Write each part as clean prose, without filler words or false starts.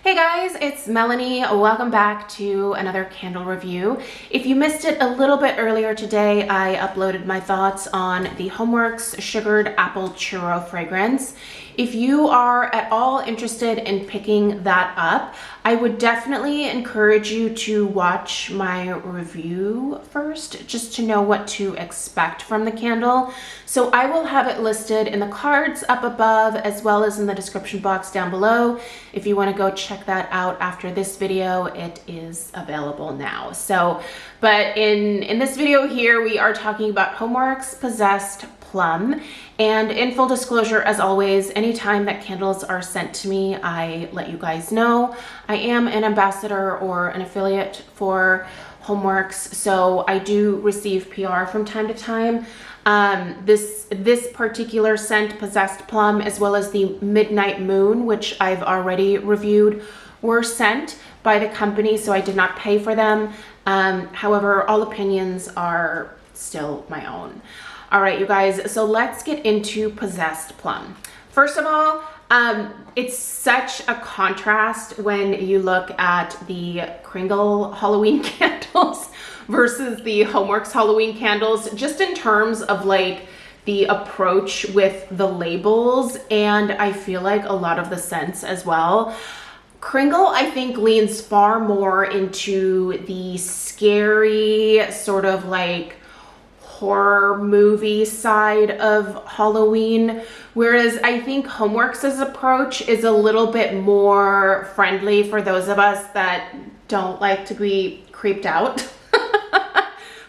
Hey guys, it's Melanie. Welcome back to another candle review. If you missed it a little bit earlier today, I uploaded my thoughts on the Homeworx Sugared Apple Churro fragrance. If you are at all interested in picking that up, I would definitely encourage you to watch my review first, just to know what to expect from the candle. So I will have it listed in the cards up above, as well as in the description box down below. If you want to go check that out after this video, it is available now. But in this video here, we are talking about Homeworx Possessed Plum. And in full disclosure, as always, anytime that candles are sent to me, I let you guys know. I am an ambassador or an affiliate for Homeworx, so I do receive PR from time to time. This particular scent, Possessed Plum, as well as the Midnight Moon, which I've already reviewed, were sent by the company, so I did not pay for them. However, all opinions are still my own. All right, you guys, so let's get into Possessed Plum. First of all, it's such a contrast when you look at the Kringle Halloween candles versus the Homeworx Halloween candles, just in terms of like the approach with the labels, and I feel like a lot of the scents as well. Kringle, I think, leans far more into the scary sort of like horror movie side of Halloween, whereas I think Homeworx's approach is a little bit more friendly for those of us that don't like to be creeped out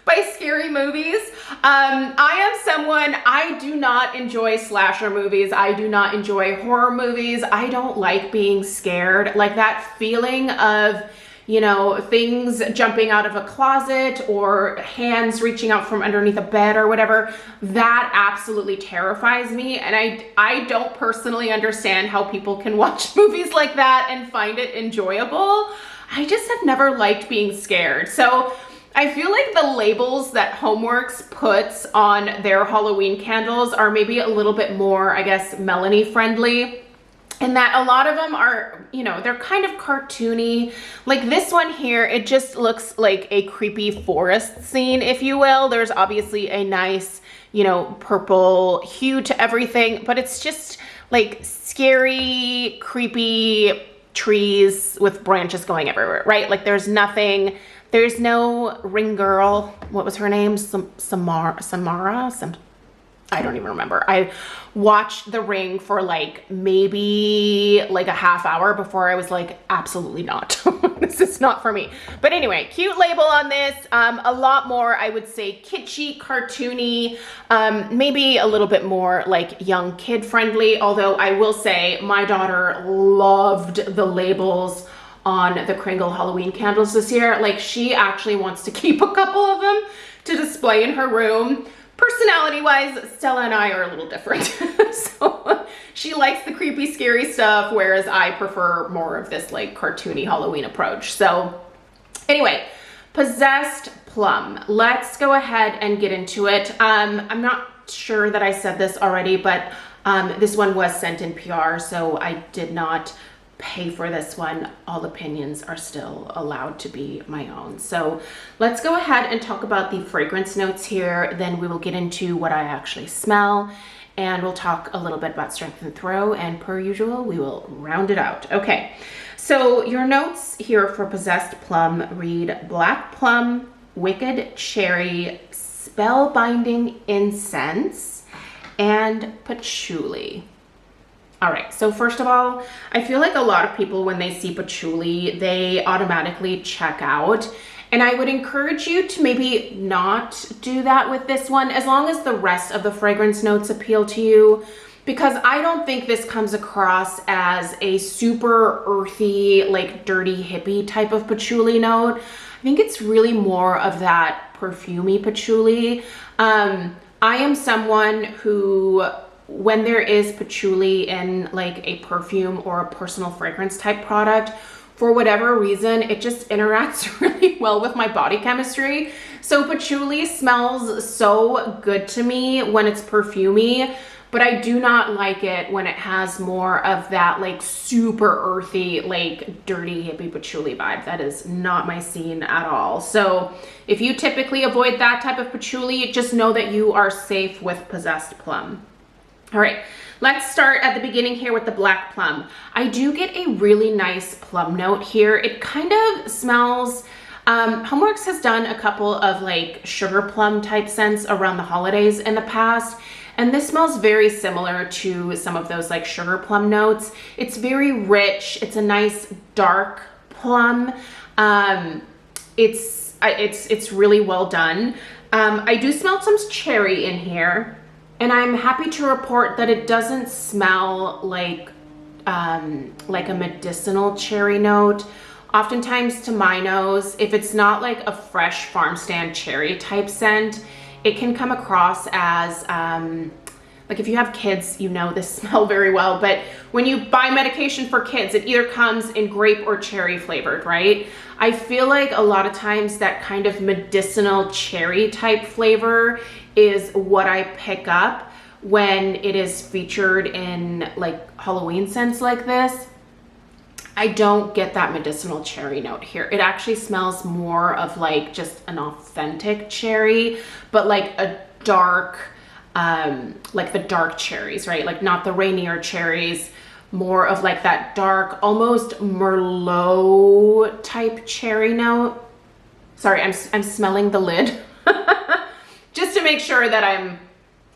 by scary movies. I am someone, I do not enjoy slasher movies. I do not enjoy horror movies. I don't like being scared. Like that feeling of, you know, things jumping out of a closet or hands reaching out from underneath a bed or whatever, that absolutely terrifies me. And I don't personally understand how people can watch movies like that and find it enjoyable. I just have never liked being scared. So I feel like the labels that Homeworx puts on their Halloween candles are maybe a little bit more, I guess, Melanie friendly. And that a lot of them are, you know, they're kind of cartoony. Like this one here, it just looks like a creepy forest scene, if you will. There's obviously a nice, you know, purple hue to everything, but it's just like scary, creepy trees with branches going everywhere, right? Like there's nothing, there's no ring girl. What was her name? Samara? I don't even remember. I watched The Ring for like maybe like a half hour before I was like, absolutely not. This is not for me. But anyway, cute label on this. A lot more, I would say, kitschy, cartoony, maybe a little bit more like young kid friendly. Although I will say my daughter loved the labels on the Kringle Halloween candles this year. Like she actually wants to keep a couple of them to display in her room. Personality-wise, Stella and I are a little different. So she likes the creepy, scary stuff, whereas I prefer more of this like cartoony Halloween approach. So anyway, Possessed Plum. Let's go ahead and get into it. I'm not sure that I said this already, but this one was sent in PR, so I did not pay for this one. All opinions are still allowed to be my own. So let's go ahead and talk about the fragrance notes here. Then we will get into what I actually smell, and we'll talk a little bit about strength and throw, and per usual, we will round it out. Okay, so your notes here for Possessed Plum read Black Plum, Wicked Cherry, Spellbinding Incense, and Patchouli. All right, so first of all, I feel like a lot of people, when they see patchouli, they automatically check out. And I would encourage you to maybe not do that with this one, as long as the rest of the fragrance notes appeal to you, because I don't think this comes across as a super earthy, like dirty hippie type of patchouli note. I think it's really more of that perfumey patchouli. I am someone who, when there is patchouli in like a perfume or a personal fragrance type product, for whatever reason, it just interacts really well with my body chemistry. So patchouli smells so good to me when it's perfumey, but I do not like it when it has more of that like super earthy, like dirty hippie patchouli vibe. That is not my scene at all. So if you typically avoid that type of patchouli, just know that you are safe with Possessed Plum. All right, let's start at the beginning here with the Black Plum. I do get a really nice plum note here. It kind of smells, Homeworx has done a couple of like sugar plum type scents around the holidays in the past, and this smells very similar to some of those like sugar plum notes. It's very rich. It's a nice dark plum. It's really well done. I do smell some cherry in here. And I'm happy to report that it doesn't smell like a medicinal cherry note. Oftentimes to my nose, if it's not like a fresh farm stand cherry type scent, it can come across as, like if you have kids, you know this smell very well, but when you buy medication for kids, it either comes in grape or cherry flavored, right? I feel like a lot of times that kind of medicinal cherry type flavor is what I pick up when it is featured in like Halloween scents like this. I don't get that medicinal cherry note here. It actually smells more of like just an authentic cherry, but like a dark, like the dark cherries, right? Like not the Rainier cherries, more of like that dark, almost Merlot type cherry note. Sorry, I'm smelling the lid. Just to make sure that I'm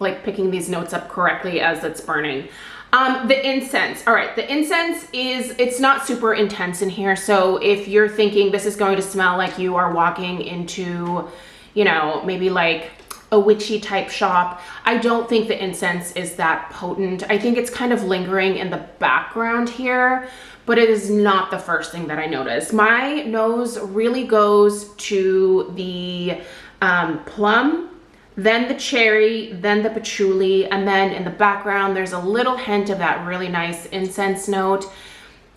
like picking these notes up correctly as it's burning. The incense, all right, the incense it's not super intense in here. So if you're thinking this is going to smell like you are walking into, you know, maybe like a witchy type shop, I don't think the incense is that potent. I think it's kind of lingering in the background here, but it is not the first thing that I notice. My nose really goes to the plum, then the cherry, then the patchouli, and then in the background, there's a little hint of that really nice incense note.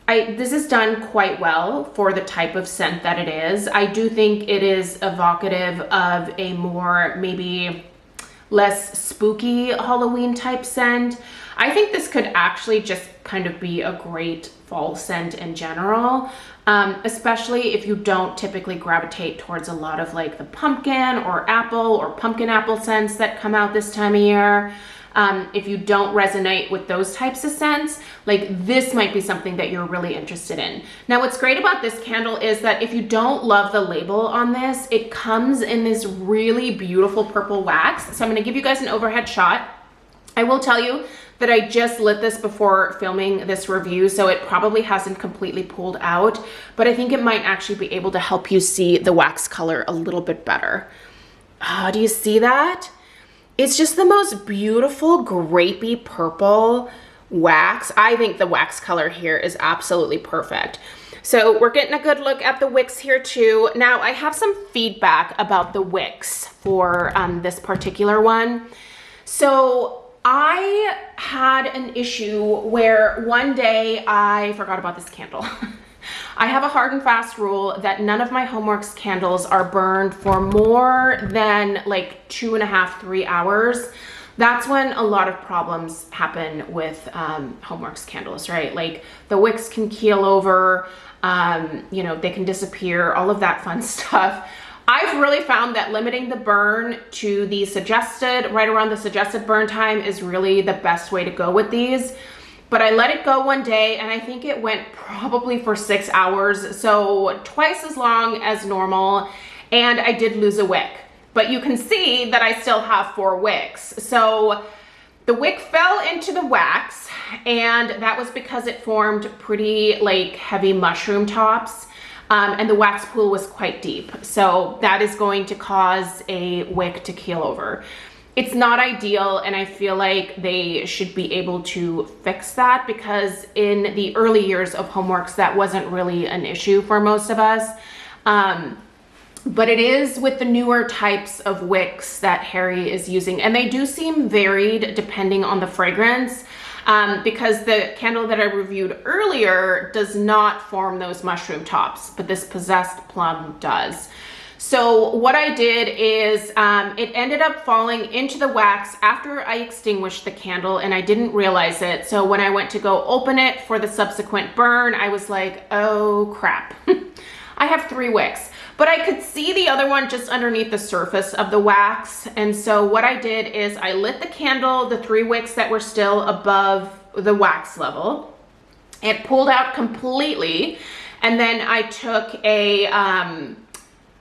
This is done quite well for the type of scent that it is. I do think it is evocative of a more, maybe less spooky Halloween type scent. I think this could actually just kind of be a great fall scent in general. Especially if you don't typically gravitate towards a lot of like the pumpkin or apple or pumpkin apple scents that come out this time of year. If you don't resonate with those types of scents, like this might be something that you're really interested in. Now, what's great about this candle is that if you don't love the label on this, it comes in this really beautiful purple wax. So I'm gonna give you guys an overhead shot. I will tell you that I just lit this before filming this review, so it probably hasn't completely pulled out, but I think it might actually be able to help you see the wax color a little bit better. Do you see that? It's just the most beautiful grapey purple wax. I think the wax color here is absolutely perfect. So we're getting a good look at the wicks here too. Now I have some feedback about the wicks for this particular one. So I had an issue where one day I forgot about this candle. I have a hard and fast rule that none of my Homeworx candles are burned for more than like 2.5, 3 hours. That's when a lot of problems happen with Homeworx candles, right? Like the wicks can keel over, you know, they can disappear, all of that fun stuff. I've really found that limiting the burn to the suggested, right around the suggested burn time is really the best way to go with these. But I let it go one day and I think it went probably for 6 hours. So twice as long as normal. And I did lose a wick, but you can see that I still have 4 wicks. So the wick fell into the wax and that was because it formed pretty like heavy mushroom tops. And the wax pool was quite deep. So that is going to cause a wick to keel over. It's not ideal, and I feel like they should be able to fix that because in the early years of Homeworx, that wasn't really an issue for most of us. But it is with the newer types of wicks that Harry is using, and they do seem varied depending on the fragrance. Because the candle that I reviewed earlier does not form those mushroom tops, but this Possessed Plum does. So what I did is it ended up falling into the wax after I extinguished the candle, and I didn't realize it. So when I went to go open it for the subsequent burn, I was like, oh crap. I have 3 wicks, but I could see the other one just underneath the surface of the wax. And so what I did is I lit the candle, the 3 wicks that were still above the wax level. It pulled out completely. And then I took a,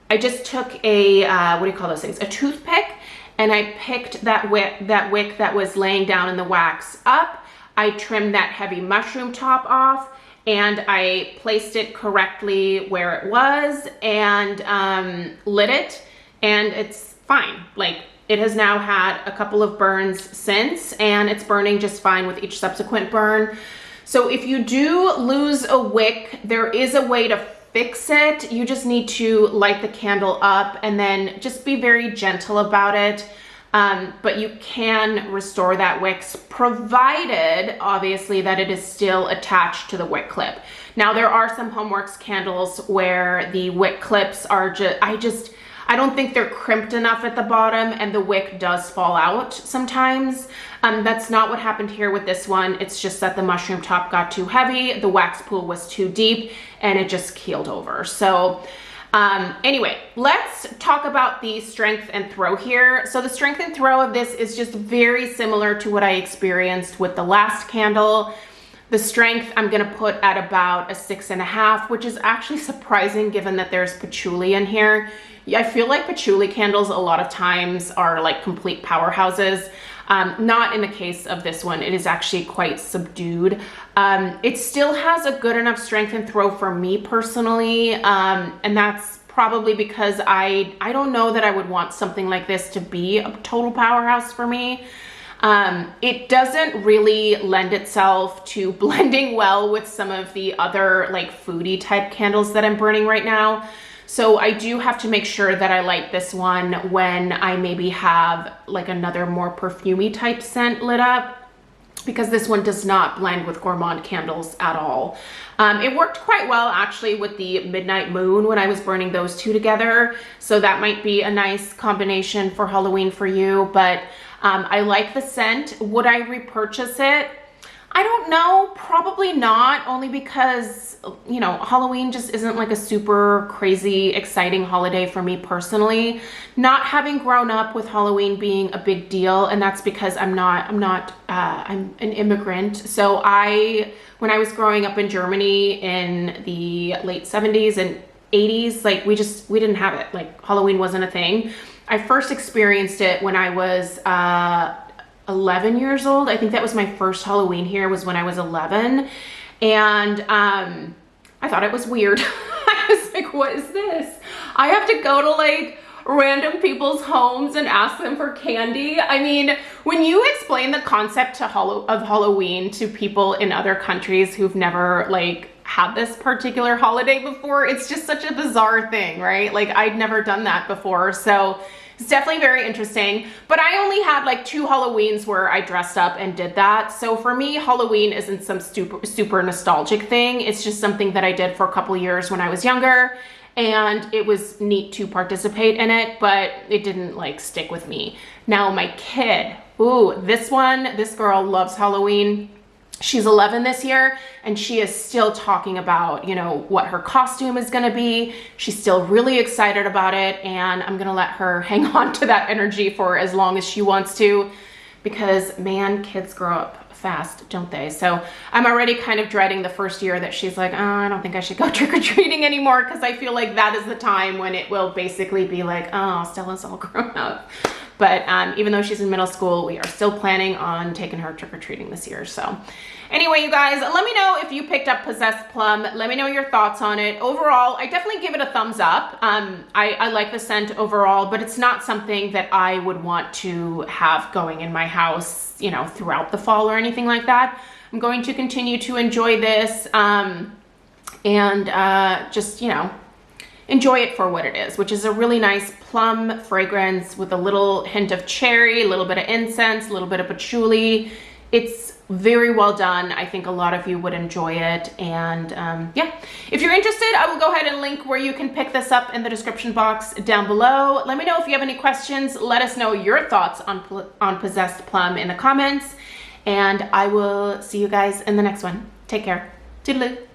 I just took a, what do you call those things? A toothpick, and I picked that wick that was laying down in the wax up. I trimmed that heavy mushroom top off, and I placed it correctly where it was, and lit it, and it's fine. Like, it has now had a couple of burns since, and it's burning just fine with each subsequent burn. So if you do lose a wick, there is a way to fix it. You just need to light the candle up and then just be very gentle about it. But you can restore that wick, provided obviously that it is still attached to the wick clip. Now there are some Homeworx candles where the wick clips are I don't think they're crimped enough at the bottom, and the wick does fall out sometimes. That's not what happened here with this one. It's just that the mushroom top got too heavy, the wax pool was too deep, and it just keeled over. So anyway, let's talk about the strength and throw here. So the strength and throw of this is just very similar to what I experienced with the last candle. The strength I'm gonna put at about a 6.5, which is actually surprising given that there's patchouli in here. I feel like patchouli candles a lot of times are like complete powerhouses. Not in the case of this one. It is actually quite subdued. It still has a good enough strength and throw for me personally, and that's probably because I don't know that I would want something like this to be a total powerhouse for me. It doesn't really lend itself to blending well with some of the other like foodie type candles that I'm burning right now. So I do have to make sure that I light this one when I maybe have like another more perfumey type scent lit up, because this one does not blend with gourmand candles at all. It worked quite well actually with the Midnight Moon when I was burning those 2 together. So that might be a nice combination for Halloween for you, but I like the scent. Would I repurchase it? I don't know, probably not, only because, you know, Halloween just isn't like a super crazy exciting holiday for me personally. Not having grown up with Halloween being a big deal, and that's because I'm an immigrant. So when I was growing up in Germany in the late 70s and 80s, like we didn't have it. Like Halloween wasn't a thing. I first experienced it when I was 11 years old. I think that was my first Halloween here, was when I was 11. And I thought it was weird. I was like, what is this? I have to go to like random people's homes and ask them for candy. I mean, when you explain the concept of Halloween to people in other countries who've never like had this particular holiday before, it's just such a bizarre thing, right? Like I'd never done that before. So it's definitely very interesting, but I only had like 2 Halloweens where I dressed up and did that. So for me, Halloween isn't some super nostalgic thing. It's just something that I did for a couple years when I was younger, and it was neat to participate in it, but it didn't like stick with me. Now my kid, ooh, this girl loves Halloween. She's 11 this year, and she is still talking about, you know, what her costume is gonna be. She's still really excited about it, and I'm gonna let her hang on to that energy for as long as she wants to, because man, kids grow up fast, don't they? So I'm already kind of dreading the first year that she's like, oh, I don't think I should go trick-or-treating anymore, because I feel like that is the time when it will basically be like, oh, Stella's all grown up. But even though she's in middle school, we are still planning on taking her trick-or-treating this year. So anyway, you guys, let me know if you picked up Possessed Plum. Let me know your thoughts on it. Overall, I definitely give it a thumbs up. I like the scent overall, but it's not something that I would want to have going in my house, you know, throughout the fall or anything like that. I'm going to continue to enjoy this and just, you know, enjoy it for what it is, which is a really nice plum fragrance with a little hint of cherry, a little bit of incense, a little bit of patchouli. It's very well done. I think a lot of you would enjoy it. And yeah, if you're interested, I will go ahead and link where you can pick this up in the description box down below. Let me know if you have any questions. Let us know your thoughts on Possessed Plum in the comments. And I will see you guys in the next one. Take care. Toodaloo.